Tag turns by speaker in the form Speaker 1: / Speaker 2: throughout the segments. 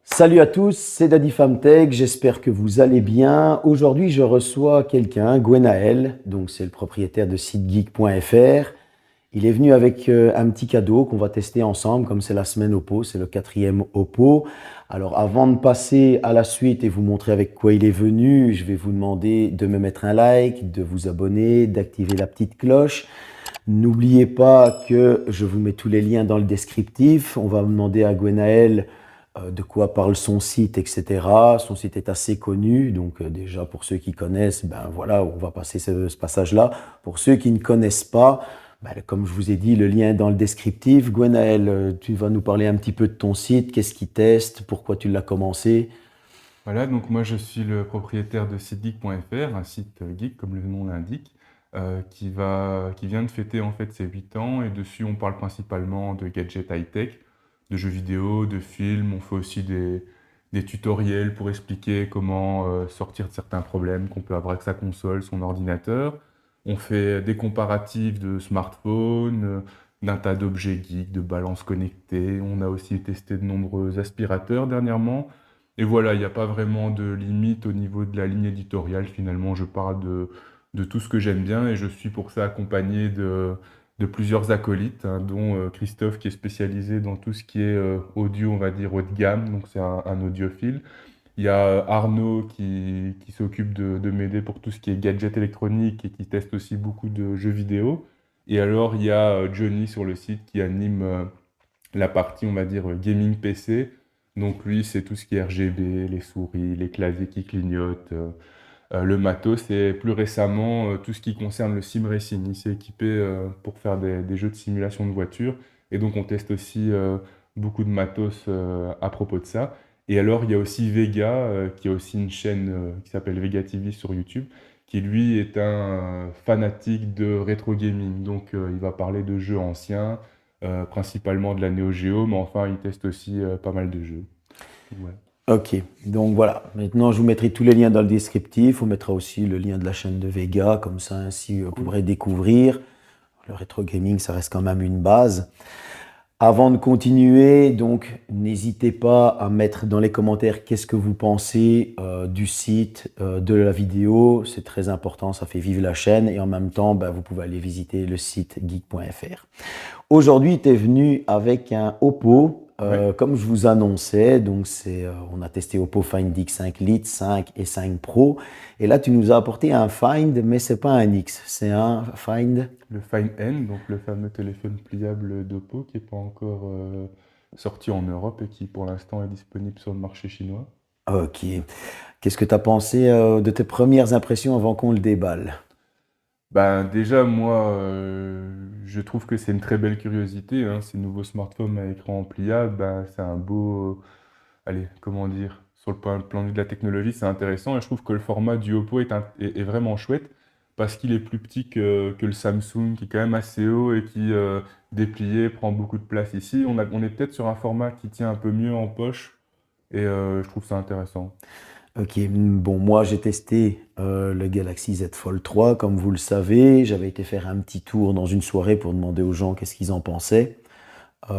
Speaker 1: Salut à tous, c'est Daddy Famtech, j'espère que vous allez bien. Aujourd'hui, je reçois quelqu'un, Gwenaël, donc c'est le propriétaire de sitegeek.fr. Il est venu avec un petit cadeau qu'on va tester ensemble, comme c'est la semaine Oppo, c'est le 4e Oppo. Alors avant de passer à la suite et vous montrer avec quoi il est venu, je vais vous demander de me mettre un like, de vous abonner, d'activer la petite cloche. N'oubliez pas que je vous mets tous les liens dans le descriptif. On va demander à Gwenaël de quoi parle son site, etc. Son site est assez connu, donc déjà pour ceux qui connaissent, ben voilà, on va passer ce passage-là. Pour ceux qui ne connaissent pas, ben, comme je vous ai dit, le lien est dans le descriptif. Gwenaël, tu vas nous parler un petit peu de ton site, qu'est-ce qu'il teste, pourquoi tu l'as commencé.
Speaker 2: Voilà, donc moi je suis le propriétaire de sitegeek.fr, un site geek comme le nom l'indique, qui vient de fêter en fait ses 8 ans et dessus on parle principalement de gadgets high-tech, de jeux vidéo, de films, on fait aussi des tutoriels pour expliquer comment sortir de certains problèmes qu'on peut avoir avec sa console, son ordinateur. On fait des comparatifs de smartphones, d'un tas d'objets geeks, de balances connectées. On a aussi testé de nombreux aspirateurs dernièrement. Et voilà, il n'y a pas vraiment de limite au niveau de la ligne éditoriale. Finalement, je parle de tout ce que j'aime bien et je suis pour ça accompagné de plusieurs acolytes, hein, dont Christophe qui est spécialisé dans tout ce qui est audio, on va dire haut de gamme, donc c'est un audiophile. Il y a Arnaud qui s'occupe de m'aider pour tout ce qui est gadget électronique et qui teste aussi beaucoup de jeux vidéo. Et alors, il y a Johnny sur le site qui anime la partie, on va dire, gaming PC. Donc lui, c'est tout ce qui est RGB, les souris, les claviers qui clignotent, le matos et plus récemment, tout ce qui concerne le sim racing. Il s'est équipé pour faire des jeux de simulation de voiture. Et donc on teste aussi beaucoup de matos à propos de ça. Et alors, il y a aussi Vega, qui a aussi une chaîne qui s'appelle Vega TV sur YouTube, qui lui est un fanatique de rétro gaming. Donc il va parler de jeux anciens, principalement de la Neo Geo, mais enfin, il teste aussi pas mal de jeux. Ouais.
Speaker 1: Ok, donc voilà. Maintenant, je vous mettrai tous les liens dans le descriptif. On mettra aussi le lien de la chaîne de Vega, comme ça, ainsi, vous
Speaker 2: Cool.
Speaker 1: pourrez découvrir. Le rétro gaming, ça reste quand même une base. Avant de continuer, donc n'hésitez pas à mettre dans les commentaires qu'est-ce que vous pensez du site, de la vidéo. C'est très important, ça fait vivre la chaîne et en même temps, ben, vous pouvez aller visiter le site geek.fr. Aujourd'hui, tu es venu avec un Oppo,
Speaker 2: Ouais.
Speaker 1: comme je vous annonçais. Donc, on a testé Oppo Find X5 Lite, 5 et 5 Pro. Et là, tu nous as apporté un Find, mais c'est pas un X, c'est un Find.
Speaker 2: Le Find N, donc le fameux téléphone pliable d'Oppo qui n'est pas encore sorti en Europe et qui pour l'instant est disponible sur le marché chinois.
Speaker 1: Ok. Qu'est-ce que tu as pensé de tes premières impressions avant qu'on le déballe?
Speaker 2: Ben, déjà, moi, je trouve que c'est une très belle curiosité, hein. Ces nouveaux smartphones à écran pliable, ben, c'est un beau, allez, comment dire, sur le plan de vue de la technologie, c'est intéressant. Et je trouve que le format du Oppo est vraiment chouette parce qu'il est plus petit que le Samsung, qui est quand même assez haut et qui, déplié, prend beaucoup de place ici. On est peut-être sur un format qui tient un peu mieux en poche et je trouve ça intéressant.
Speaker 1: Ok, bon, moi j'ai testé le Galaxy Z Fold 3, comme vous le savez. J'avais été faire un petit tour dans une soirée pour demander aux gens qu'est-ce qu'ils en pensaient.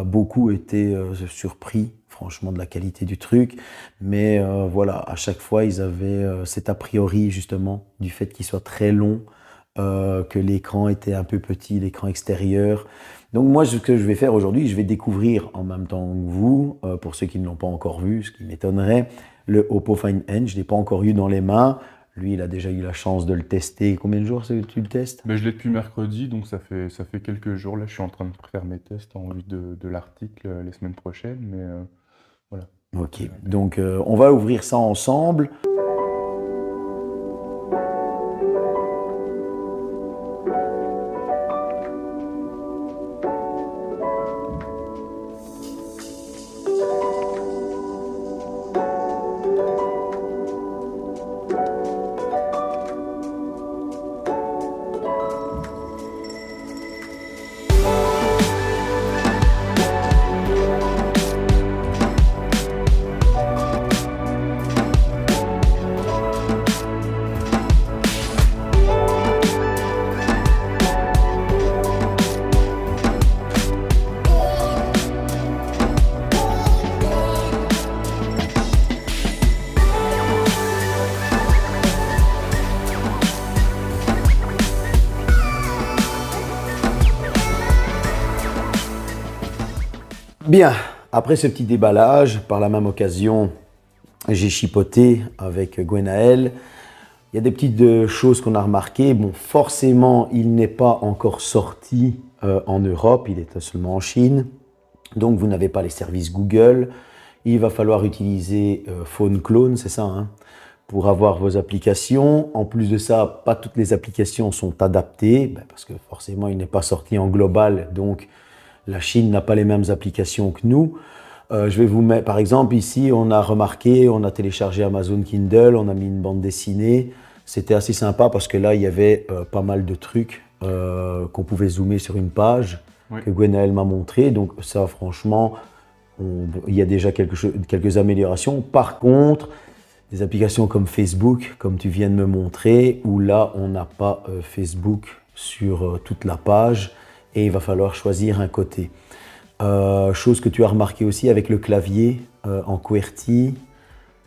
Speaker 1: Beaucoup étaient surpris, franchement, de la qualité du truc. Mais voilà, à chaque fois, ils avaient cet a priori, justement, du fait qu'il soit très long, que l'écran était un peu petit, l'écran extérieur. Donc moi, ce que je vais faire aujourd'hui, je vais découvrir en même temps que vous, pour ceux qui ne l'ont pas encore vu, ce qui m'étonnerait, le Oppo Find N. Je ne l'ai pas encore eu dans les mains. Lui, il a déjà eu la chance de le tester. Combien de jours que tu le testes?
Speaker 2: Mais je l'ai depuis mercredi, donc ça fait quelques jours. Là, je suis en train de faire mes tests en vue de l'article les semaines prochaines, mais voilà.
Speaker 1: Ok,
Speaker 2: Euh,
Speaker 1: donc on va ouvrir ça ensemble. Bien, après ce petit déballage, par la même occasion, j'ai chipoté avec Gwenaël. Il y a des petites choses qu'on a remarquées. Bon, forcément, il n'est pas encore sorti en Europe, il est seulement en Chine. Donc, vous n'avez pas les services Google. Il va falloir utiliser Phone Clone, c'est ça, hein, pour avoir vos applications. En plus de ça, pas toutes les applications sont adaptées, parce que forcément, il n'est pas sorti en global. Donc, la Chine n'a pas les mêmes applications que nous. Je vais vous mettre, par exemple, ici, on a remarqué, on a téléchargé Amazon Kindle, on a mis une bande dessinée. C'était assez sympa parce que là, il y avait pas mal de trucs qu'on pouvait zoomer sur une page
Speaker 2: Oui.
Speaker 1: que Gwenaël m'a montré. Donc ça, franchement, il y a déjà quelques améliorations. Par contre, des applications comme Facebook, comme tu viens de me montrer, où là, on n'a pas Facebook sur toute la page et il va falloir choisir un côté. Chose que tu as remarqué aussi avec le clavier en QWERTY.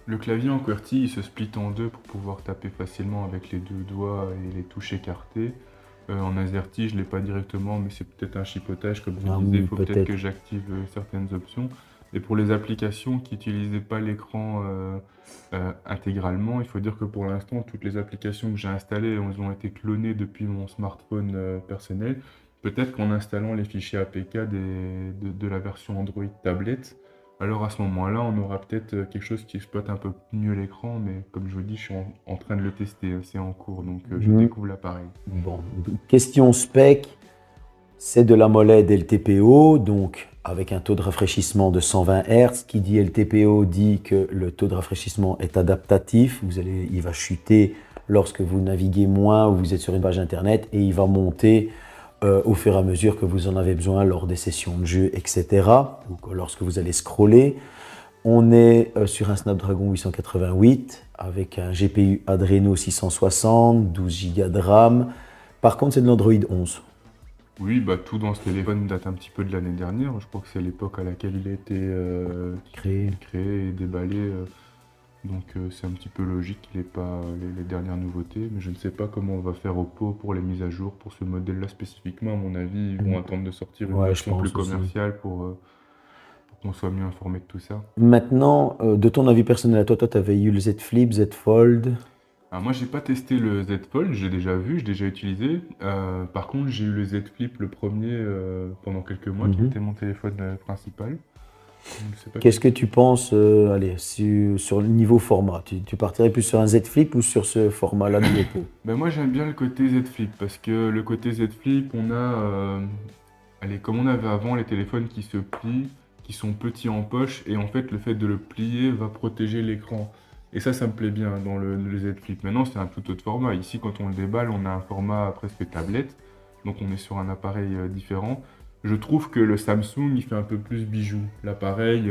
Speaker 2: Le clavier en QWERTY, il se split en deux pour pouvoir taper facilement avec les deux doigts et les touches écartées. En AZERTY, je ne l'ai pas directement, mais c'est peut-être un chipotage, comme je disais, il faut peut-être que j'active certaines options. Et pour les applications qui n'utilisaient pas l'écran intégralement, il faut dire que pour l'instant, toutes les applications que j'ai installées, elles ont été clonées depuis mon smartphone personnel. Peut-être qu'en installant les fichiers APK de la version Android tablette, alors à ce moment-là, on aura peut-être quelque chose qui exploite un peu mieux l'écran, mais comme je vous dis, je suis en train de le tester, c'est en cours, donc je découvre l'appareil.
Speaker 1: Bon, question spec, c'est de l'AMOLED LTPO, donc avec un taux de rafraîchissement de 120 Hz. Qui dit LTPO dit que le taux de rafraîchissement est adaptatif. Il va chuter lorsque vous naviguez moins ou vous êtes sur une page internet et il va monter au fur et à mesure que vous en avez besoin lors des sessions de jeu, etc. ou lorsque vous allez scroller. On est sur un Snapdragon 888 avec un GPU Adreno 660, 12 Go de RAM. Par contre, c'est de l'Android 11.
Speaker 2: Oui, tout dans ce téléphone date un petit peu de l'année dernière. Je crois que c'est l'époque à laquelle il a été créé et déballé. Donc c'est un petit peu logique qu'il n'ait pas les dernières nouveautés. Mais je ne sais pas comment on va faire Oppo pour les mises à jour pour ce modèle-là spécifiquement. À mon avis, ils vont attendre de sortir une version plus commerciale pour qu'on soit mieux informé de tout ça.
Speaker 1: Maintenant, de ton avis personnel à toi, tu avais eu le Z Flip, Z Fold.
Speaker 2: Alors moi, j'ai pas testé le Z Fold, j'ai déjà vu, j'ai déjà utilisé. Par contre, j'ai eu le Z Flip, le premier, pendant quelques mois, qui était mon téléphone principal.
Speaker 1: Qu'est-ce que tu penses sur le niveau format? Tu partirais plus sur un Z Flip ou sur ce format-là de Oppo?
Speaker 2: Moi, j'aime bien le côté Z Flip, parce que le côté Z Flip, on a, comme on avait avant, les téléphones qui se plient, qui sont petits en poche, et en fait, le fait de le plier va protéger l'écran. Et ça me plaît bien dans le Z Flip. Maintenant, c'est un tout autre format. Ici, quand on le déballe, on a un format presque tablette. Donc, on est sur un appareil différent. Je trouve que le Samsung, il fait un peu plus bijou. L'appareil,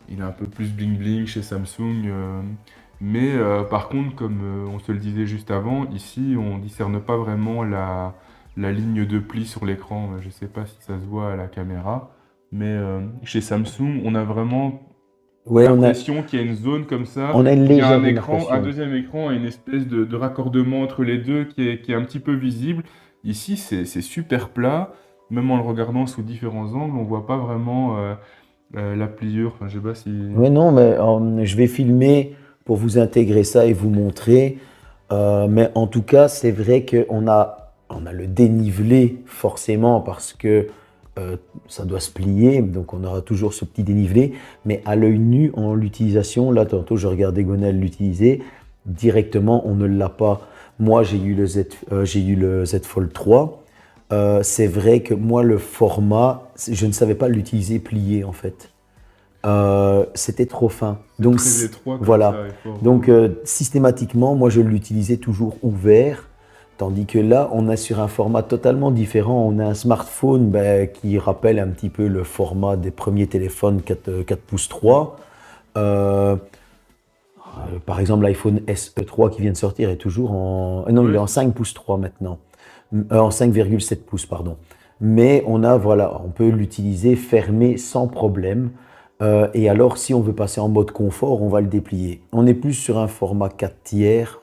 Speaker 2: il est un peu plus bling-bling chez Samsung. Mais par contre, comme on se le disait juste avant, ici, on ne discerne pas vraiment la ligne de pli sur l'écran. Je ne sais pas si ça se voit à la caméra. Mais chez Samsung, on a vraiment... l'impression qu'il y a une zone comme ça,
Speaker 1: on a une
Speaker 2: il y a un
Speaker 1: légère
Speaker 2: écran, un deuxième écran et une espèce de raccordement entre les deux qui est un petit peu visible. Ici, c'est super plat, même en le regardant sous différents angles, on voit pas vraiment la pliure. Enfin, je sais pas si...
Speaker 1: Oui, non, mais je vais filmer pour vous intégrer ça et vous montrer. Mais en tout cas, c'est vrai qu'on a le dénivelé forcément parce que ça doit se plier, donc on aura toujours ce petit dénivelé, mais à l'œil nu, en l'utilisation, là tantôt je regardais Gwenaël l'utiliser, directement on ne l'a pas. Moi j'ai eu le Z Fold 3, c'est vrai que moi le format, je ne savais pas l'utiliser plié en fait. C'était trop fin. Donc
Speaker 2: très étroit comme
Speaker 1: voilà.
Speaker 2: ça,
Speaker 1: Donc systématiquement, moi je l'utilisais toujours ouvert. Tandis que là, on est sur un format totalement différent. On a un smartphone qui rappelle un petit peu le format des premiers téléphones 4 pouces 3. Par exemple, l'iPhone SE 3 qui vient de sortir est toujours en... Non, il est en 5 pouces 3 maintenant. En 5,7 pouces, pardon. Mais on peut l'utiliser fermé sans problème. Et alors, si on veut passer en mode confort, on va le déplier. On est plus sur un format 4 tiers.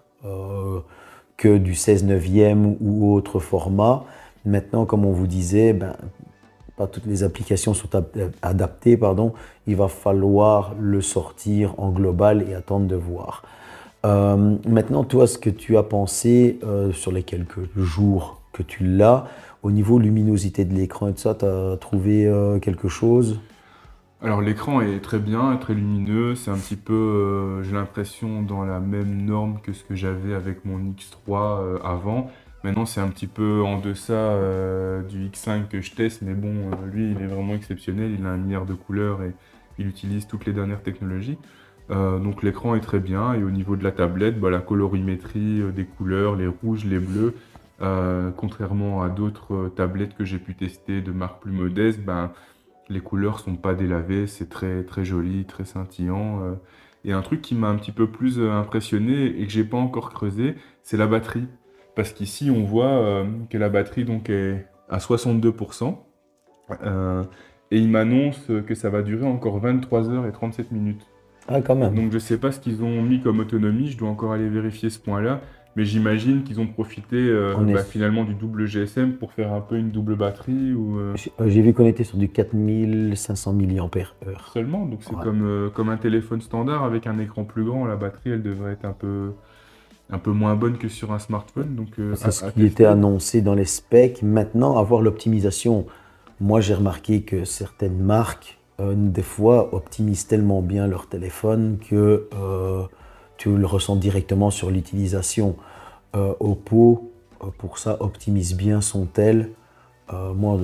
Speaker 1: Que du 16/9 ou autre format. Maintenant, comme on vous disait, pas toutes les applications sont adaptées, pardon. Il va falloir le sortir en global et attendre de voir. Maintenant, toi, ce que tu as pensé sur les quelques jours que tu l'as, au niveau luminosité de l'écran et tout ça, tu as trouvé quelque chose?
Speaker 2: Alors l'écran est très bien, très lumineux, c'est un petit peu, j'ai l'impression, dans la même norme que ce que j'avais avec mon X3 avant. Maintenant c'est un petit peu en deçà du X5 que je teste, mais bon, lui il est vraiment exceptionnel, il a un milliard de couleurs et il utilise toutes les dernières technologies. Donc l'écran est très bien, et au niveau de la tablette, bah, la colorimétrie des couleurs, les rouges, les bleus, contrairement à d'autres tablettes que j'ai pu tester de marques plus modestes, ben, les couleurs sont pas délavées, c'est très, très joli, très scintillant. Et un truc qui m'a un petit peu plus impressionné et que j'ai pas encore creusé, c'est la batterie. Parce qu'ici, on voit que la batterie donc, est à 62%. euh, et il m'annonce que ça va durer encore 23 heures et 37 minutes.
Speaker 1: Ah, quand même.
Speaker 2: Donc je sais pas ce qu'ils ont mis comme autonomie, je dois encore aller vérifier ce point-là. Mais j'imagine qu'ils ont profité
Speaker 1: On est,
Speaker 2: finalement du double GSM pour faire un peu une double batterie ou
Speaker 1: j'ai vu qu'on était sur du 4500 mAh.
Speaker 2: seulement. Donc c'est
Speaker 1: Ouais.
Speaker 2: comme un téléphone standard avec un écran plus grand. La batterie, elle devrait être un peu moins bonne que sur un smartphone. Donc
Speaker 1: C'est ce
Speaker 2: à
Speaker 1: qui était
Speaker 2: tester.
Speaker 1: annoncé dans les specs. Maintenant, avoir l'optimisation. Moi, j'ai remarqué que certaines marques, des fois, optimisent tellement bien leur téléphone que tu le ressens directement sur l'utilisation. Oppo, pour ça, optimise bien son tel. Moi,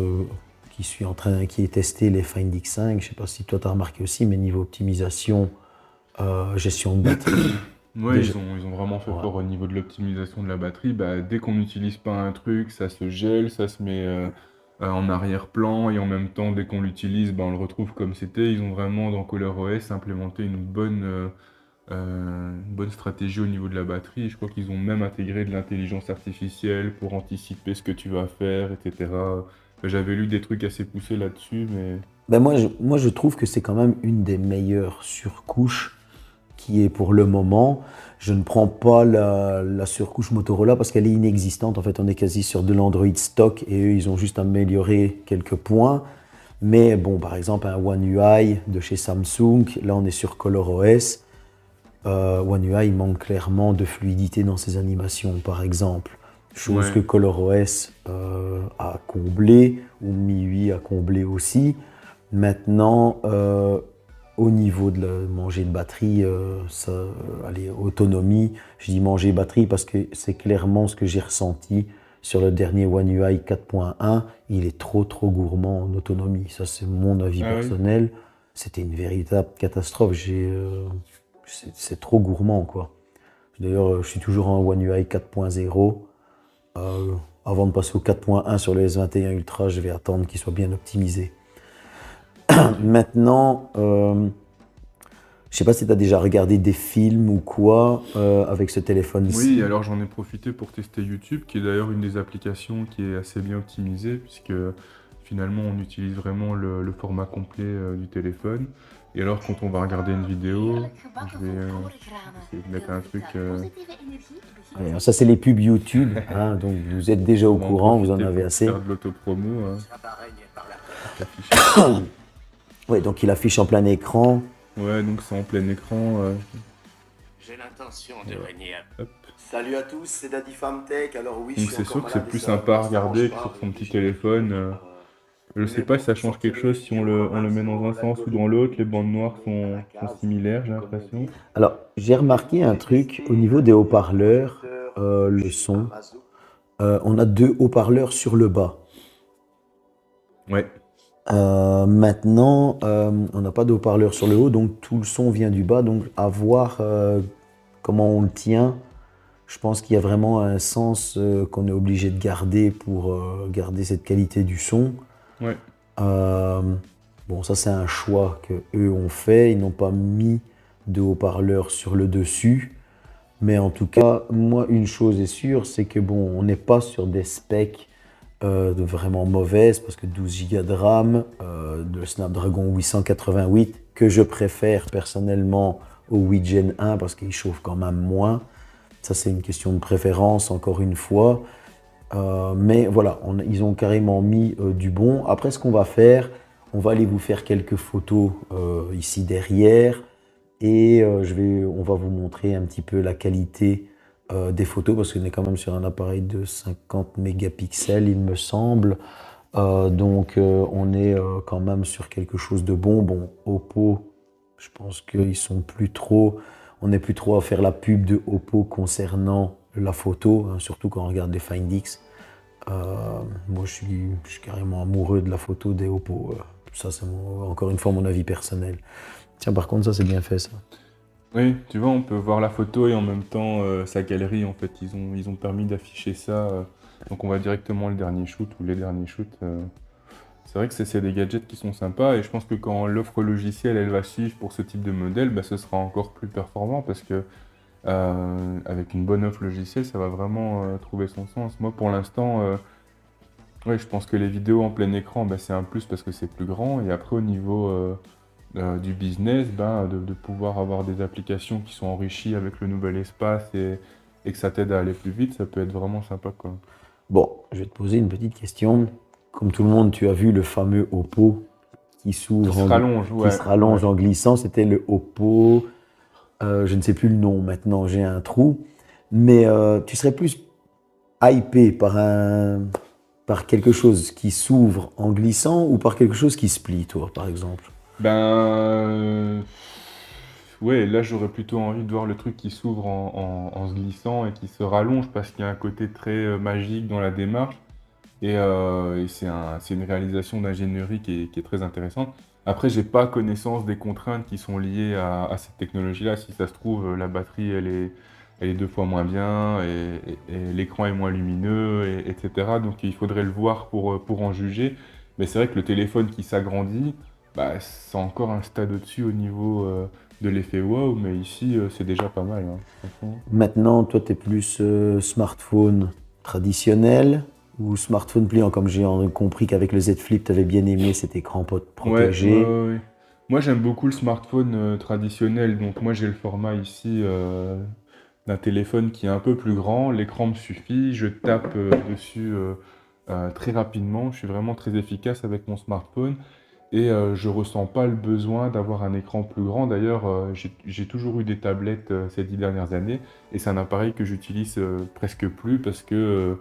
Speaker 1: qui ai testé les Find X5, je ne sais pas si toi tu as remarqué aussi, mais niveau optimisation, gestion de batterie,
Speaker 2: Ouais,
Speaker 1: déjà.
Speaker 2: ils ont vraiment fait
Speaker 1: Ouais.
Speaker 2: fort au niveau de l'optimisation de la batterie. Bah, dès qu'on n'utilise pas un truc, ça se gèle, ça se met en arrière-plan, et en même temps, dès qu'on l'utilise, bah, on le retrouve comme c'était. Ils ont vraiment, dans ColorOS, implémenté une bonne stratégie au niveau de la batterie. Je crois qu'ils ont même intégré de l'intelligence artificielle pour anticiper ce que tu vas faire, etc. J'avais lu des trucs assez poussés là-dessus, mais
Speaker 1: Ben moi, je trouve que c'est quand même une des meilleures surcouches qui est pour le moment. Je ne prends pas la surcouche Motorola parce qu'elle est inexistante. En fait, on est quasi sur de l'Android stock et eux, ils ont juste amélioré quelques points. Mais bon, par exemple, un One UI de chez Samsung, là, on est sur ColorOS. One UI, il manque clairement de fluidité dans ses animations, par exemple. Chose que
Speaker 2: ouais.
Speaker 1: ColorOS a comblé, ou MIUI a comblé aussi. Maintenant, au niveau de la manger de batterie, allez, autonomie, je dis manger batterie parce que c'est clairement ce que j'ai ressenti sur le dernier One UI 4.1. Il est trop gourmand en autonomie. Ça, c'est mon avis
Speaker 2: Ah oui.
Speaker 1: personnel. C'était une véritable catastrophe. C'est trop gourmand, quoi. D'ailleurs, je suis toujours en One UI 4.0. Euh, Avant de passer au 4.1 sur le S21 Ultra, je vais attendre qu'il soit bien optimisé. Maintenant, je sais pas si tu as déjà regardé des films ou quoi avec ce
Speaker 2: Oui,
Speaker 1: téléphone-ci.
Speaker 2: alors j'en ai profité pour tester YouTube, qui est d'ailleurs une des applications qui est assez bien optimisée, puisque finalement on utilise vraiment le format complet du téléphone. Et alors quand on va regarder une vidéo,
Speaker 3: Heerlijk
Speaker 2: je
Speaker 3: gebakken
Speaker 2: vais
Speaker 3: volkorengranen.
Speaker 2: essayer de mettre
Speaker 3: Wil
Speaker 2: un
Speaker 3: u
Speaker 2: truc
Speaker 3: graag positieve energie? Begin
Speaker 1: Alors,
Speaker 3: dan
Speaker 1: ça, c'est les pubs YouTube, hein, donc vous êtes déjà au
Speaker 2: pour en
Speaker 1: courant, vous en
Speaker 2: profiter
Speaker 1: avez
Speaker 2: pour
Speaker 1: assez.
Speaker 2: faire de l'autopromo, hein, qui affiche un petit peu.
Speaker 1: Ouais, donc il affiche en plein écran.
Speaker 2: Ouais, donc c'est en plein écran.
Speaker 4: J'ai l'intention
Speaker 2: Et
Speaker 4: de
Speaker 2: ouais,
Speaker 4: régner à...
Speaker 2: hop.
Speaker 1: Salut à tous, c'est Daddy Famtech. Alors oui, je
Speaker 2: Donc
Speaker 1: suis
Speaker 2: c'est
Speaker 1: encore
Speaker 2: sûr que c'est
Speaker 1: malade et
Speaker 2: plus
Speaker 1: ça
Speaker 2: sympa à
Speaker 1: ne s'arrange
Speaker 2: regarder que
Speaker 1: pas
Speaker 2: sur son
Speaker 1: avec les
Speaker 2: petit
Speaker 1: gilets
Speaker 2: téléphone.
Speaker 1: jaunes.
Speaker 2: Je sais
Speaker 1: Mais
Speaker 2: pas si
Speaker 1: bon,
Speaker 2: ça
Speaker 1: vous
Speaker 2: change quelque
Speaker 1: sortirez les
Speaker 2: chose si on le met dans un sens ou dans l'autre. Les bandes noires sont similaires, j'ai l'impression.
Speaker 1: Alors, j'ai remarqué un truc au niveau des haut-parleurs, le son. On a deux haut-parleurs sur le bas.
Speaker 2: Ouais.
Speaker 1: Maintenant, on n'a pas de haut-parleur sur le haut, donc tout le son vient du bas. Donc, à voir comment on le tient, je pense qu'il y a vraiment un sens qu'on est obligé de garder pour garder cette qualité du son.
Speaker 2: Ouais.
Speaker 1: Euh, bon, ça, c'est un choix que eux ont fait. Ils n'ont pas mis de haut-parleur sur le dessus. Mais en tout cas, moi, une chose est sûre, c'est que bon, on n'est pas sur des specs de vraiment mauvaises, parce que 12 Go de RAM, de Snapdragon 888, que je préfère personnellement au 8 Gen 1 parce qu'il chauffe quand même moins. Ça, c'est une question de préférence, encore une fois. Mais voilà, ils ont carrément mis du bon. Après, ce qu'on va faire, on va aller vous faire quelques photos ici derrière et on va vous montrer un petit peu la qualité des photos parce qu'on est quand même sur un appareil de 50 mégapixels, il me semble. On est quand même sur quelque chose de bon. Bon, Oppo, je pense qu'ils sont plus trop, on n'est plus trop à faire la pub de Oppo concernant la photo, hein, surtout quand on regarde les Find X. Moi, je suis carrément amoureux de la photo des Oppo. Ça, c'est encore une fois mon avis personnel. Tiens, par contre, ça, c'est bien fait, ça.
Speaker 2: Oui, tu vois, on peut voir la photo et en même temps sa galerie. En fait, ils ont permis d'afficher ça. Donc, on voit directement le dernier shoot ou les derniers shoots. C'est vrai que c'est des gadgets qui sont sympas et je pense que quand l'offre logicielle elle va suivre pour ce type de modèle, bah, ce sera encore plus performant parce que avec une bonne offre logicielle, ça va vraiment trouver son sens. Moi, pour l'instant, ouais, je pense que les vidéos en plein écran, bah, c'est un plus parce que c'est plus grand. Et après, au niveau du business, ben, de pouvoir avoir des applications qui sont enrichies avec le nouvel espace et que ça t'aide à aller plus vite, ça peut être vraiment sympa, quoi.
Speaker 1: Bon, je vais te poser une petite question. Comme tout le monde, tu as vu le fameux Oppo qui s'ouvre,
Speaker 2: Qui se rallonge, ouais.
Speaker 1: qui se rallonge
Speaker 2: Ouais.
Speaker 1: en glissant. C'était le Oppo, je ne sais plus le nom maintenant, j'ai un trou. Mais tu serais plus hypé par quelque chose qui s'ouvre en glissant ou par quelque chose qui se plie, toi, par exemple?
Speaker 2: Ben, ouais, là j'aurais plutôt envie de voir le truc qui s'ouvre en se glissant et qui se rallonge parce qu'il y a un côté très magique dans la démarche et c'est une réalisation d'ingénierie qui est très intéressante. Après, j'ai pas connaissance des contraintes qui sont liées à cette technologie-là. Si ça se trouve, la batterie elle est 2 fois moins bien et l'écran est moins lumineux, etc. Donc il faudrait le voir pour en juger. Mais c'est vrai que le téléphone qui s'agrandit, bah, c'est encore un stade au-dessus au niveau de l'effet wow, mais ici, c'est déjà pas mal, hein, franchement.
Speaker 1: Maintenant, toi, tu es plus smartphone traditionnel ou smartphone pliant, comme j'ai compris qu'avec le Z Flip, tu avais bien aimé cet écran
Speaker 2: Ouais,
Speaker 1: protégé.
Speaker 2: ouais. Moi, j'aime beaucoup le smartphone traditionnel, donc moi, j'ai le format ici d'un téléphone qui est un peu plus grand. L'écran me suffit, je tape dessus très rapidement. Je suis vraiment très efficace avec mon smartphone. Et je ressens pas le besoin d'avoir un écran plus grand. D'ailleurs, j'ai toujours eu des tablettes ces 10 dernières années, et c'est un appareil que j'utilise presque plus parce que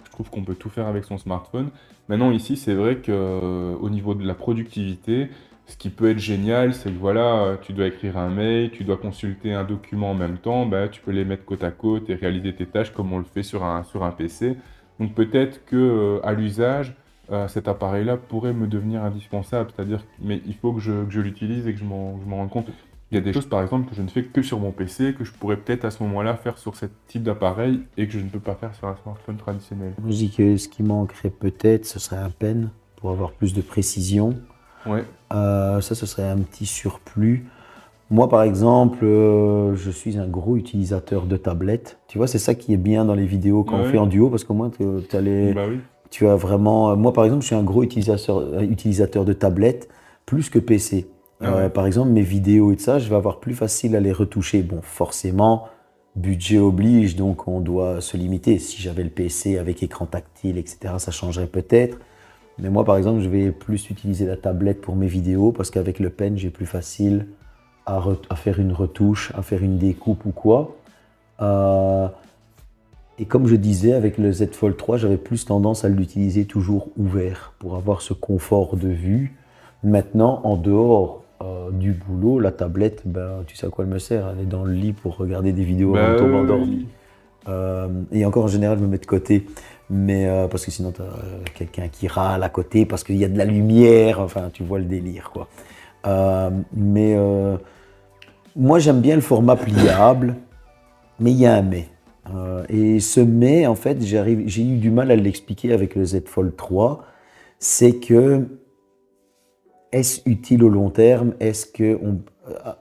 Speaker 2: je trouve qu'on peut tout faire avec son smartphone. Maintenant, ici, c'est vrai que au niveau de la productivité, ce qui peut être génial, c'est que voilà, tu dois écrire un mail, tu dois consulter un document en même temps, bah, tu peux les mettre côte à côte et réaliser tes tâches comme on le fait sur un PC. Donc peut-être que à l'usage, cet appareil-là pourrait me devenir indispensable, c'est-à-dire, mais il faut que je l'utilise et que je m'en rende compte. Il y a des choses, par exemple, que je ne fais que sur mon PC, que je pourrais peut-être à ce moment-là faire sur ce type d'appareil et que je ne peux pas faire sur un smartphone traditionnel.
Speaker 1: Je dis que ce qui manquerait peut-être, ce serait un pen pour avoir plus de précision.
Speaker 2: Ouais,
Speaker 1: Ça, ce serait un petit surplus. Moi, par exemple, je suis un gros utilisateur de tablettes. Tu vois, c'est ça qui est bien dans les vidéos quand on fait
Speaker 2: ouais,
Speaker 1: en duo, parce qu'au moins,
Speaker 2: bah oui.
Speaker 1: tu as vraiment. Moi, par exemple, je suis un gros utilisateur de tablettes plus que PC.
Speaker 2: Ah ouais.
Speaker 1: Par exemple, mes vidéos et de ça, je vais avoir plus facile à les retoucher. Bon, forcément, budget oblige, donc on doit se limiter. Si j'avais le PC avec écran tactile, etc., ça changerait peut-être. Mais moi, par exemple, je vais plus utiliser la tablette pour mes vidéos parce qu'avec le pen, j'ai plus facile à faire une retouche, à faire une découpe ou quoi. Euh, et comme je disais, avec le Z Fold 3, j'avais plus tendance à l'utiliser toujours ouvert pour avoir ce confort de vue. Maintenant, en dehors du boulot, la tablette, ben, tu sais à quoi elle me sert? Elle est dans le lit pour regarder des vidéos avant de
Speaker 2: Bah
Speaker 1: tomber endormi.
Speaker 2: oui.
Speaker 1: Et encore, en général, je me mets de côté. Mais parce que sinon, tu as quelqu'un qui râle à côté parce qu'il y a de la lumière. Enfin, tu vois le délire, quoi. Mais moi, j'aime bien le format pliable, mais il y a un mais. Et ce mais, en fait, j'ai eu du mal à l'expliquer avec le Z Fold 3. C'est que, est-ce utile au long terme? Est-ce que,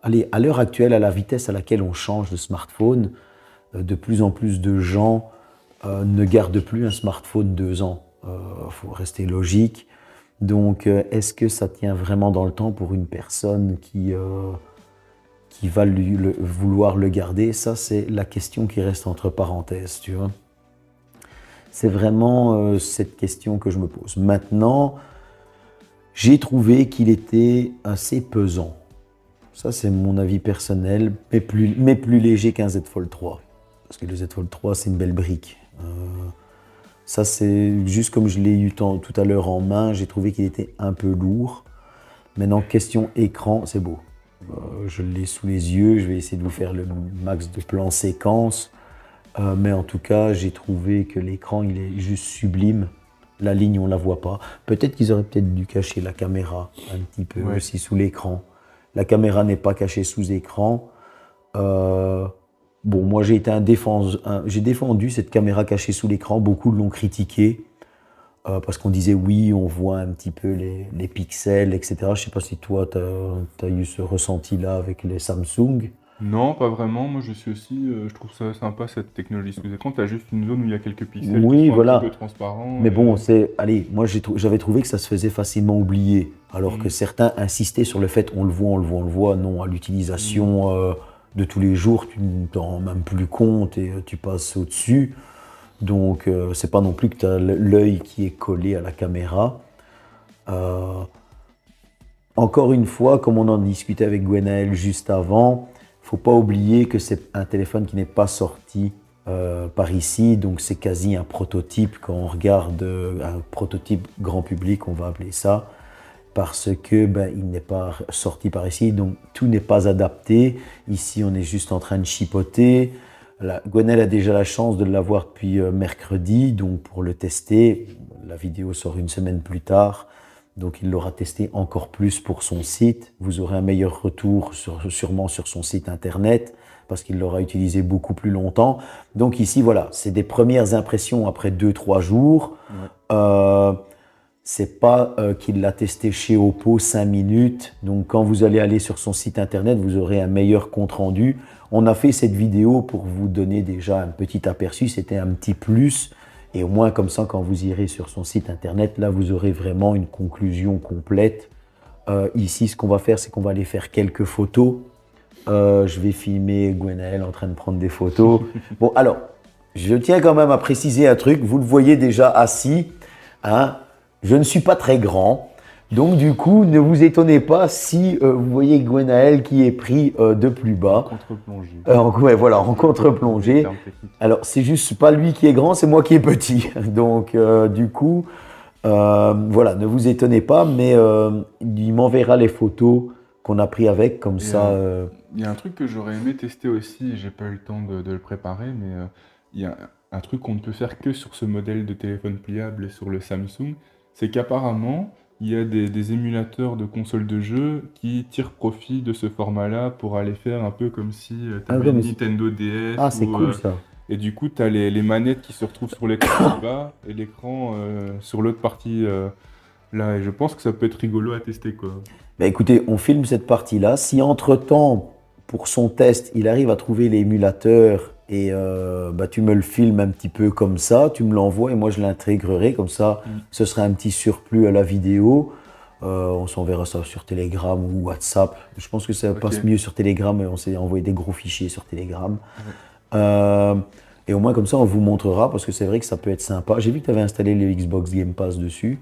Speaker 1: allez, à l'heure actuelle, à la vitesse à laquelle on change de smartphone, de plus en plus de gens ne gardent plus un smartphone 2 ans. Il faut rester logique. Donc, est-ce que ça tient vraiment dans le temps pour une personne qui va vouloir le garder? Ça, c'est la question qui reste entre parenthèses, tu vois. C'est vraiment cette question que je me pose. Maintenant, j'ai trouvé qu'il était assez pesant. Ça, c'est mon avis personnel, mais plus léger qu'un Z Fold 3. Parce que le Z Fold 3, c'est une belle brique. Ça, c'est juste comme je l'ai eu tout à l'heure en main, j'ai trouvé qu'il était un peu lourd. Maintenant, question écran, c'est beau. Je l'ai sous les yeux, je vais essayer de vous faire le max de plans séquences. Mais en tout cas, j'ai trouvé que l'écran, il est juste sublime. La ligne, on ne la voit pas. Peut-être qu'ils auraient peut-être dû cacher la caméra un petit peu aussi sous l'écran. La caméra n'est pas cachée sous écran. Bon, moi, j'ai défendu cette caméra cachée sous l'écran. Beaucoup l'ont critiqué parce qu'on disait oui, on voit un petit peu les pixels, etc. Je ne sais pas si toi, tu as eu ce ressenti-là avec les Samsung.
Speaker 2: Non, pas vraiment. Moi, je suis aussi, je trouve ça sympa cette technologie sous écran. Tu as juste une zone où il y a quelques pixels
Speaker 1: Oui,
Speaker 2: qui sont
Speaker 1: voilà.
Speaker 2: un petit peu transparents.
Speaker 1: Mais bon, allez, moi j'avais trouvé que ça se faisait facilement oublier, alors que certains insistaient sur le fait on le voit, on le voit, on le voit. Non, à l'utilisation de tous les jours, tu ne t'en rends même plus compte et tu passes au-dessus. Donc, c'est pas non plus que tu as l'œil qui est collé à la caméra. Encore une fois, comme on en discutait avec Gwenaël juste avant, il ne faut pas oublier que c'est un téléphone qui n'est pas sorti par ici, donc c'est quasi un prototype. Quand on regarde un prototype grand public, on va appeler ça, parce que il n'est pas sorti par ici, donc tout n'est pas adapté. Ici, on est juste en train de chipoter. Gwenaël a déjà la chance de l'avoir depuis mercredi, donc pour le tester, la vidéo sort une semaine plus tard. Donc il l'aura testé encore plus pour son site. Vous aurez un meilleur retour sûrement sur son site internet parce qu'il l'aura utilisé beaucoup plus longtemps. Donc ici, voilà, c'est des premières impressions après 2-3 jours. C'est pas qu'il l'a testé chez Oppo 5 minutes. Donc quand vous allez aller sur son site internet, vous aurez un meilleur compte rendu. On a fait cette vidéo pour vous donner déjà un petit aperçu. C'était un petit plus. Et au moins, comme ça, quand vous irez sur son site internet, là, vous aurez vraiment une conclusion complète. Ici, ce qu'on va faire, c'est qu'on va aller faire quelques photos. Je vais filmer Gwenaël en train de prendre des photos. Bon, alors, je tiens quand même à préciser un truc. Vous le voyez déjà assis. Hein, je ne suis pas très grand. Donc, du coup, ne vous étonnez pas si vous voyez Gwenaël qui est pris de plus bas.
Speaker 2: En contre-plongée.
Speaker 1: Ouais, voilà, en contre-plongée. Alors, c'est juste pas lui qui est grand, c'est moi qui est petit. Donc, du coup, voilà, ne vous étonnez pas, mais il m'enverra les photos qu'on a pris avec, comme ça.
Speaker 2: Il y a un truc que j'aurais aimé tester aussi, j'ai pas eu le temps de le préparer, mais il y a un truc qu'on ne peut faire que sur ce modèle de téléphone pliable et sur le Samsung, c'est qu'apparemment, il y a des émulateurs de consoles de jeux qui tirent profit de ce format-là pour aller faire un peu comme si tu avais une Nintendo DS.
Speaker 1: Ah, c'est cool ça.
Speaker 2: Et du coup, tu as les manettes qui se retrouvent sur l'écran bas et l'écran sur l'autre partie là. Et je pense que ça peut être rigolo à tester, quoi.
Speaker 1: Bah, écoutez, on filme cette partie-là. Si entre-temps, pour son test, il arrive à trouver l'émulateur et tu me le filmes un petit peu comme ça, tu me l'envoies et moi je l'intégrerai comme ça, ce sera un petit surplus à la vidéo. On s'enverra ça sur Telegram ou WhatsApp. Je pense que ça passe mieux sur Telegram, on s'est envoyé des gros fichiers sur Telegram. Et au moins comme ça on vous montrera parce que c'est vrai que ça peut être sympa. J'ai vu que tu avais installé le Xbox Game Pass dessus.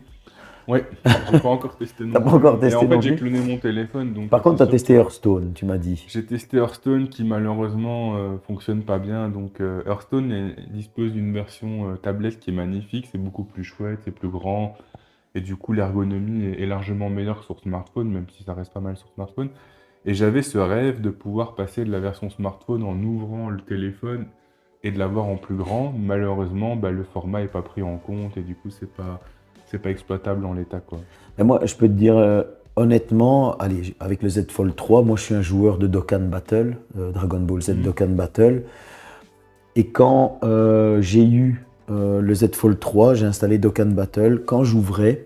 Speaker 2: Ouais, j'ai pas encore testé non
Speaker 1: T'as pas encore testé
Speaker 2: et en fait,
Speaker 1: non
Speaker 2: j'ai
Speaker 1: plus
Speaker 2: cloné mon téléphone. Donc
Speaker 1: Par contre, tu as testé Hearthstone, tu m'as dit.
Speaker 2: j'ai testé Hearthstone qui malheureusement fonctionne pas bien. Donc Hearthstone dispose d'une version tablette qui est magnifique, c'est beaucoup plus chouette, c'est plus grand. Et du coup, l'ergonomie est largement meilleure que sur smartphone, même si ça reste pas mal sur smartphone. Et j'avais ce rêve de pouvoir passer de la version smartphone en ouvrant le téléphone et de l'avoir en plus grand. Malheureusement, le format est pas pris en compte et du coup, c'est pas exploitable en l'état, quoi.
Speaker 1: Et moi, je peux te dire honnêtement, allez, avec le Z Fold 3, moi je suis un joueur de Dokkan Battle, Dragon Ball Z Dokkan Battle. Et quand j'ai eu le Z Fold 3, j'ai installé Dokkan Battle. Quand j'ouvrais,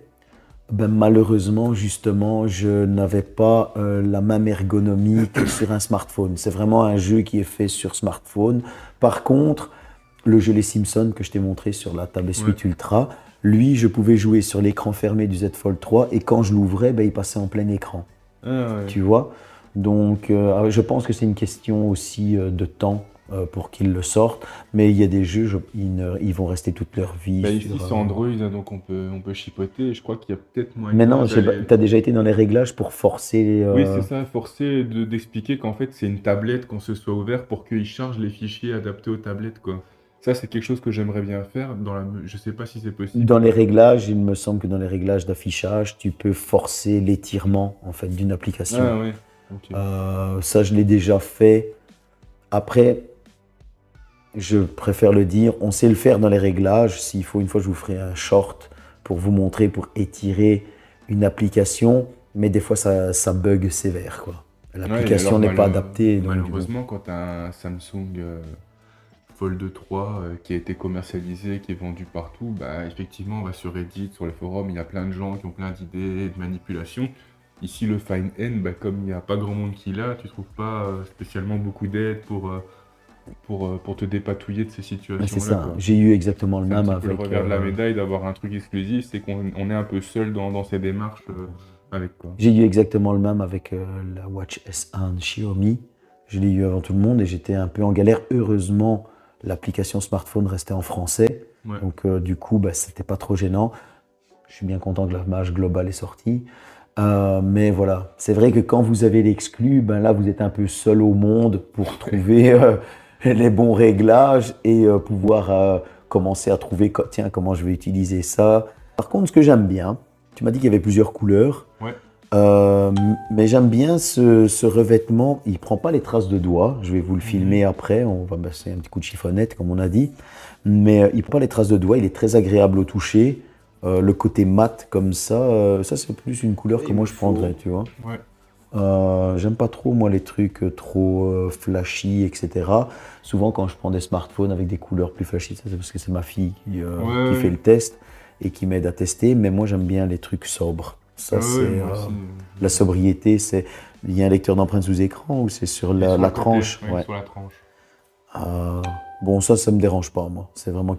Speaker 1: malheureusement, justement, je n'avais pas la même ergonomie que sur un smartphone. C'est vraiment un jeu qui est fait sur smartphone. Par contre, le jeu Les Simpsons que je t'ai montré sur la tablette Suite Ultra, lui, je pouvais jouer sur l'écran fermé du Z Fold 3 et quand je l'ouvrais, il passait en plein écran. Tu vois? Donc, je pense que c'est une question aussi de temps pour qu'ils le sortent. Mais il y a des jeux, ils vont rester toute leur vie
Speaker 2: Bah, ici,
Speaker 1: sur.
Speaker 2: c'est Android, hein, donc on peut chipoter. Et je crois qu'il y a peut-être
Speaker 1: Mais
Speaker 2: moyen
Speaker 1: non,
Speaker 2: d'aller.
Speaker 1: tu as déjà été dans les réglages pour forcer.
Speaker 2: Oui, c'est ça, forcer d'expliquer qu'en fait, c'est une tablette, qu'on se soit ouvert pour qu'il charge les fichiers adaptés aux tablettes, quoi. Ça, c'est quelque chose que j'aimerais bien faire. Je sais pas si c'est possible.
Speaker 1: Dans les réglages, il me semble que dans les réglages d'affichage, tu peux forcer l'étirement en fait d'une application.
Speaker 2: Ah ouais, ok.
Speaker 1: Ça, je l'ai déjà fait. Après, je préfère le dire, on sait le faire dans les réglages. S'il faut, une fois, je vous ferai un short pour vous montrer, pour étirer une application. Mais des fois, ça bug sévère, quoi.
Speaker 2: Ouais, et
Speaker 1: L'application
Speaker 2: alors,
Speaker 1: n'est pas adaptée. Donc,
Speaker 2: malheureusement, quand tu as un Samsung Fold 3 qui a été commercialisé, qui est vendu partout, bah, effectivement, on va sur Reddit, sur les forums, il y a plein de gens qui ont plein d'idées, de manipulations. Ici, le Find N, bah, comme il n'y a pas grand monde qui l'a, tu trouves pas spécialement beaucoup d'aide pour te dépatouiller de ces
Speaker 1: c'est
Speaker 2: situations-là,
Speaker 1: ça.
Speaker 2: quoi.
Speaker 1: J'ai eu exactement le
Speaker 2: C'est un
Speaker 1: même
Speaker 2: petit peu le
Speaker 1: avec.
Speaker 2: revers de la médaille d'avoir un truc exclusif, c'est qu'on est un peu seul dans ces démarches avec, quoi.
Speaker 1: J'ai eu exactement le même avec la Watch S1 de Xiaomi. Je l'ai eu avant tout le monde et j'étais un peu en galère. Heureusement, l'application smartphone restait en français.
Speaker 2: Ouais.
Speaker 1: Donc, du coup, bah, c'était pas trop gênant. Je suis bien content que la l'image globale est sortie. Mais voilà, c'est vrai que quand vous avez l'exclu, ben là, vous êtes un peu seul au monde pour trouver les bons réglages et pouvoir commencer à trouver, tiens, comment je vais utiliser ça. Par contre, ce que j'aime bien, tu m'as dit qu'il y avait plusieurs couleurs.
Speaker 2: Ouais.
Speaker 1: Mais j'aime bien ce revêtement. Il prend pas les traces de doigts. Je vais vous le filmer après. On va passer un petit coup de chiffonnette, comme on a dit. Mais il prend pas les traces de doigts. Il est très agréable au toucher. Le côté mat comme ça, ça c'est plus une couleur que
Speaker 2: Il
Speaker 1: moi
Speaker 2: me
Speaker 1: je prendrais,
Speaker 2: faut-
Speaker 1: tu vois.
Speaker 2: Ouais.
Speaker 1: J'aime pas trop moi les trucs trop flashy, etc. Souvent quand je prends des smartphones avec des couleurs plus flashy, ça c'est parce que c'est ma fille
Speaker 2: Ouais,
Speaker 1: qui fait le test et qui m'aide à tester. Mais moi j'aime bien les trucs sobres. Ça
Speaker 2: ouais,
Speaker 1: c'est
Speaker 2: moi aussi,
Speaker 1: la sobriété. Il y a un lecteur d'empreintes sous écran ou c'est sur
Speaker 2: Et sur
Speaker 1: la
Speaker 2: le côté,
Speaker 1: tranche.
Speaker 2: ouais,
Speaker 1: Ouais.
Speaker 2: sur la tranche.
Speaker 1: Bon ça me dérange pas moi. C'est vraiment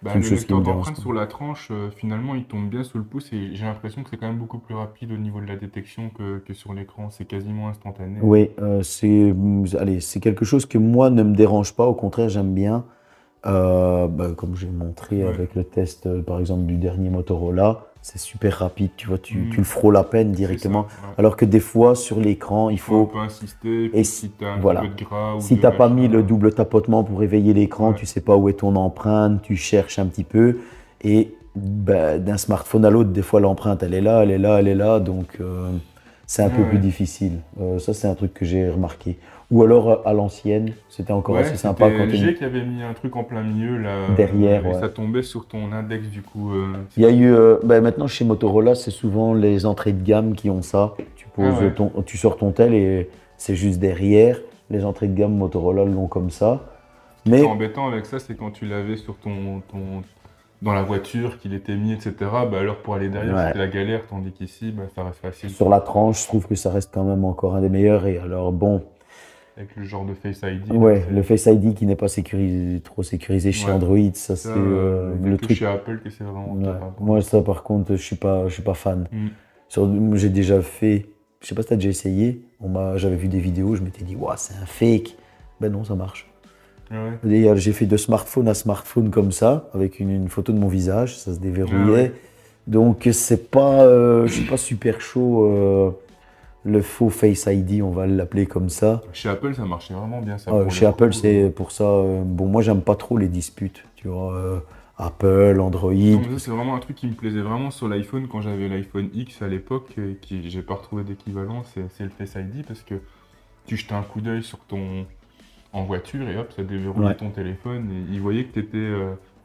Speaker 2: Bah,
Speaker 1: une
Speaker 2: le
Speaker 1: chose qui
Speaker 2: lecteur
Speaker 1: me dérange
Speaker 2: d'empreintes
Speaker 1: pas.
Speaker 2: sur la tranche, finalement, il tombe bien sous le pouce et j'ai l'impression que c'est quand même beaucoup plus rapide au niveau de la détection que sur l'écran. C'est quasiment instantané.
Speaker 1: Oui, allez, c'est quelque chose que moi ne me dérange pas, au contraire, j'aime bien. Bah, comme j'ai montré
Speaker 2: Ouais.
Speaker 1: avec le test, par exemple, du dernier Motorola, c'est super rapide, tu vois, tu
Speaker 2: Mm.
Speaker 1: le frôles à peine
Speaker 2: C'est
Speaker 1: directement.
Speaker 2: ça, ouais.
Speaker 1: Alors que des fois, sur l'écran, il
Speaker 2: Faut un
Speaker 1: faut.
Speaker 2: peu insister,
Speaker 1: Et
Speaker 2: puis
Speaker 1: si-
Speaker 2: si t'as un
Speaker 1: voilà.
Speaker 2: petit peu de gras ou
Speaker 1: Si
Speaker 2: de
Speaker 1: t'as pas mis
Speaker 2: machin,
Speaker 1: le double tapotement pour éveiller l'écran,
Speaker 2: Ouais.
Speaker 1: tu sais pas où est ton empreinte, tu cherches un petit peu. Et bah, d'un smartphone à l'autre, des fois, l'empreinte, elle est là, elle est là, elle est là. Donc, c'est un peu
Speaker 2: Ouais,
Speaker 1: plus
Speaker 2: ouais.
Speaker 1: difficile. Ça, c'est un truc que j'ai remarqué. Ou alors, à l'ancienne, c'était encore
Speaker 2: Ouais,
Speaker 1: assez sympa
Speaker 2: c'était
Speaker 1: quand
Speaker 2: LG qui avait mis un truc en plein milieu là,
Speaker 1: derrière.
Speaker 2: et
Speaker 1: Ouais.
Speaker 2: ça tombait sur ton index du coup.
Speaker 1: Il y a eu, bah, maintenant chez Motorola, c'est souvent les entrées de gamme qui ont ça. Tu poses
Speaker 2: Ah ouais.
Speaker 1: tu sors ton tel et c'est juste derrière. Les entrées de gamme Motorola l'ont comme ça.
Speaker 2: Ce qui
Speaker 1: Mais
Speaker 2: est embêtant avec ça, c'est quand tu l'avais sur dans la voiture, qu'il était mis, etc. Bah alors pour aller derrière,
Speaker 1: Ouais.
Speaker 2: c'était la galère, tandis qu'ici, bah, ça reste facile.
Speaker 1: sur la tranche, je trouve que ça reste quand même encore un des meilleurs. Et alors bon,
Speaker 2: Avec le genre de Face ID.
Speaker 1: ouais,
Speaker 2: là,
Speaker 1: le Face ID qui n'est pas trop sécurisé chez
Speaker 2: Ouais.
Speaker 1: Android, ça c'est
Speaker 2: ça, il y a
Speaker 1: le
Speaker 2: que
Speaker 1: truc.
Speaker 2: chez Apple que c'est vraiment
Speaker 1: Ouais.
Speaker 2: top, hein, pour
Speaker 1: Moi
Speaker 2: le
Speaker 1: ça par contre, je suis pas fan.
Speaker 2: Mm.
Speaker 1: J'ai déjà fait, je sais pas si t'as déjà essayé. J'avais vu des vidéos, je m'étais dit, waouh, c'est un fake. Ben non, ça marche.
Speaker 2: Ah ouais.
Speaker 1: D'ailleurs, j'ai fait de smartphone à smartphone comme ça, avec une photo de mon visage, ça se déverrouillait.
Speaker 2: Ah ouais.
Speaker 1: Donc c'est pas, je suis pas super chaud. Le faux Face ID, on va l'appeler comme ça.
Speaker 2: Chez Apple, ça marchait vraiment bien. Ça, pour
Speaker 1: Chez
Speaker 2: le
Speaker 1: Apple,
Speaker 2: coup,
Speaker 1: c'est pour ça. Bon, moi, j'aime pas trop les disputes. Tu vois, Apple, Android.
Speaker 2: Non, mais ça, c'est vraiment un truc qui me plaisait vraiment sur l'iPhone quand j'avais l'iPhone X à l'époque, et qui j'ai pas retrouvé d'équivalent, c'est le Face ID parce que tu jetais un coup d'œil sur en voiture et hop, ça déverrouillait
Speaker 1: Ouais.
Speaker 2: ton téléphone et il voyait que tu étais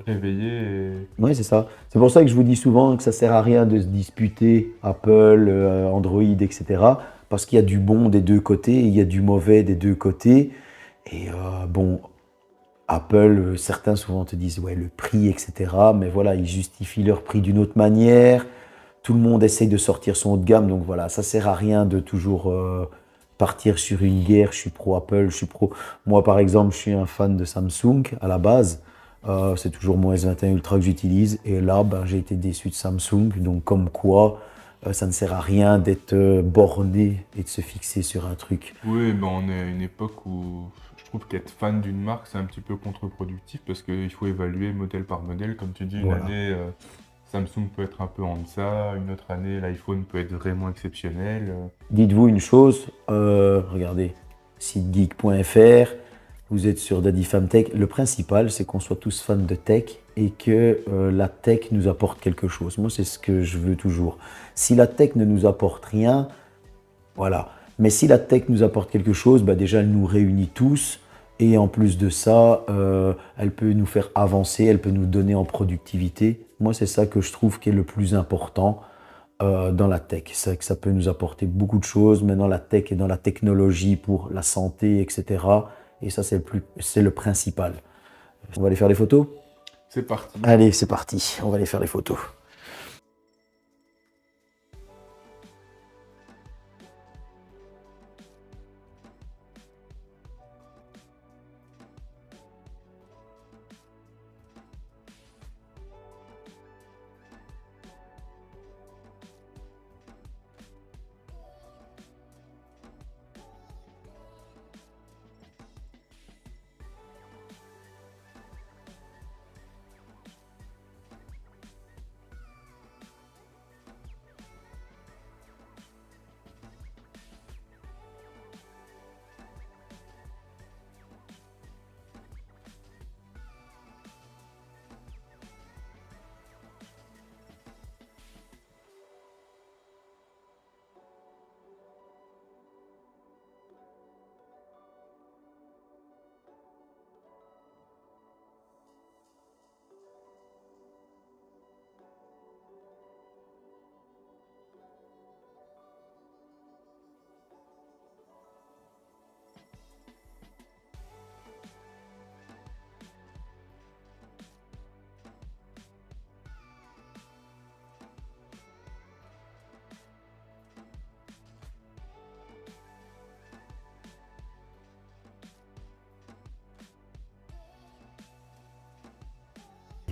Speaker 2: réveillé.
Speaker 1: Ouais, c'est ça. C'est pour ça que je vous dis souvent que ça sert à rien de se disputer Apple, Android, etc. Parce qu'il y a du bon des deux côtés, il y a du mauvais des deux côtés. Et bon, Apple, certains souvent te disent ouais le prix, etc. Mais voilà, ils justifient leur prix d'une autre manière. Tout le monde essaye de sortir son haut de gamme, donc voilà, ça sert à rien de toujours partir sur une guerre. Je suis pro Apple, je suis pro. Moi, par exemple, je suis un fan de Samsung à la base. C'est toujours mon S21 Ultra que j'utilise. Et là, ben, j'ai été déçu de Samsung. Donc, comme quoi, Ça ne sert à rien d'être borné et de se fixer sur un truc.
Speaker 2: Oui, ben on est à une époque où je trouve qu'être fan d'une marque, c'est un petit peu contre-productif parce qu'il faut évaluer modèle par modèle. Comme tu dis, une
Speaker 1: Voilà.
Speaker 2: année, Samsung peut être un peu en deçà, une autre année, l'iPhone peut être vraiment exceptionnel.
Speaker 1: Dites-vous une chose, regardez, sitegeek.fr, vous êtes sur Daddy Fam Tech. Le principal, c'est qu'on soit tous fans de tech et que la tech nous apporte quelque chose. Moi, c'est ce que je veux toujours. Si la tech ne nous apporte rien, voilà. Mais si la tech nous apporte quelque chose, bah déjà, elle nous réunit tous. Et en plus de ça, elle peut nous faire avancer, elle peut nous donner en productivité. Moi, c'est ça que je trouve qui est le plus important dans la tech. C'est que ça peut nous apporter beaucoup de choses. Maintenant, la tech est dans la technologie pour la santé, etc. Et ça, c'est le principal. On va aller faire les photos?
Speaker 2: C'est parti.
Speaker 1: Allez, c'est parti. On va aller faire les photos.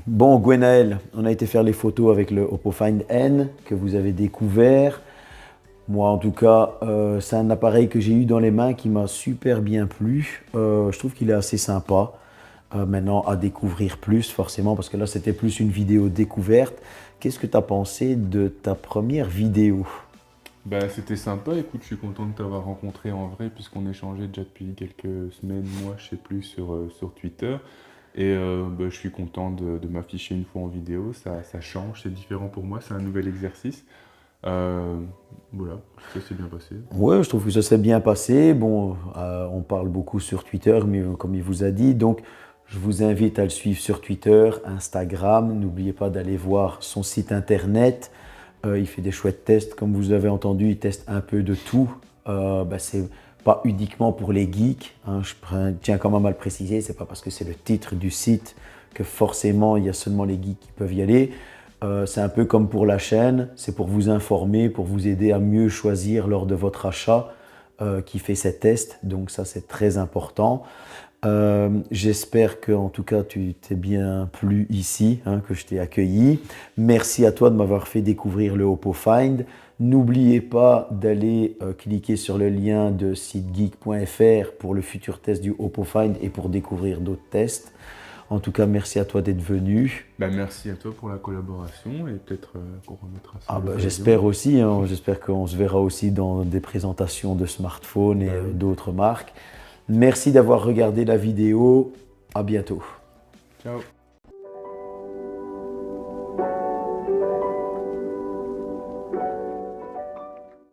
Speaker 1: Bon, Gwenaël, on a été faire les photos avec le Oppo Find N que vous avez découvert. Moi, en tout cas, c'est un appareil que j'ai eu dans les mains qui m'a super bien plu. Je trouve qu'il est assez sympa. Maintenant, à découvrir plus, forcément, parce que là, c'était plus une vidéo découverte. Qu'est-ce que tu as pensé de ta première vidéo?
Speaker 2: Bah, c'était sympa, écoute, je suis content de t'avoir rencontré en vrai, puisqu'on échangeait déjà depuis quelques semaines, mois, je sais plus, sur Twitter. Et bah, je suis content de m'afficher une fois en vidéo, ça change, c'est différent pour moi, c'est un nouvel exercice. Euh, voilà, ça s'est bien passé.
Speaker 1: Ouais, je trouve que ça s'est bien passé. Bon, on parle beaucoup sur Twitter, mais comme il vous a dit, donc je vous invite à le suivre sur Twitter, Instagram. N'oubliez pas d'aller voir son site internet. Il fait des chouettes tests, comme vous avez entendu, il teste un peu de tout. C'est pas uniquement pour les geeks, hein, tiens quand même à le préciser, c'est pas parce que c'est le titre du site que forcément il y a seulement les geeks qui peuvent y aller. C'est un peu comme pour la chaîne, c'est pour vous informer, pour vous aider à mieux choisir lors de votre achat qui fait ces tests, donc ça c'est très important. J'espère que en tout cas tu t'es bien plu ici, hein, que je t'ai accueilli. Merci à toi de m'avoir fait découvrir le Oppo Find. N'oubliez pas d'aller cliquer sur le lien de sitegeek.fr pour le futur test du Oppo Find et pour découvrir d'autres tests. En tout cas, merci à toi d'être venu.
Speaker 2: Bah, merci à toi pour la collaboration et peut-être qu'on remettra ça. à l'occasion.
Speaker 1: J'espère aussi, hein, j'espère qu'on se verra aussi dans des présentations de smartphones et
Speaker 2: Oui.
Speaker 1: d'autres marques. Merci d'avoir regardé la vidéo. À bientôt.
Speaker 2: Ciao.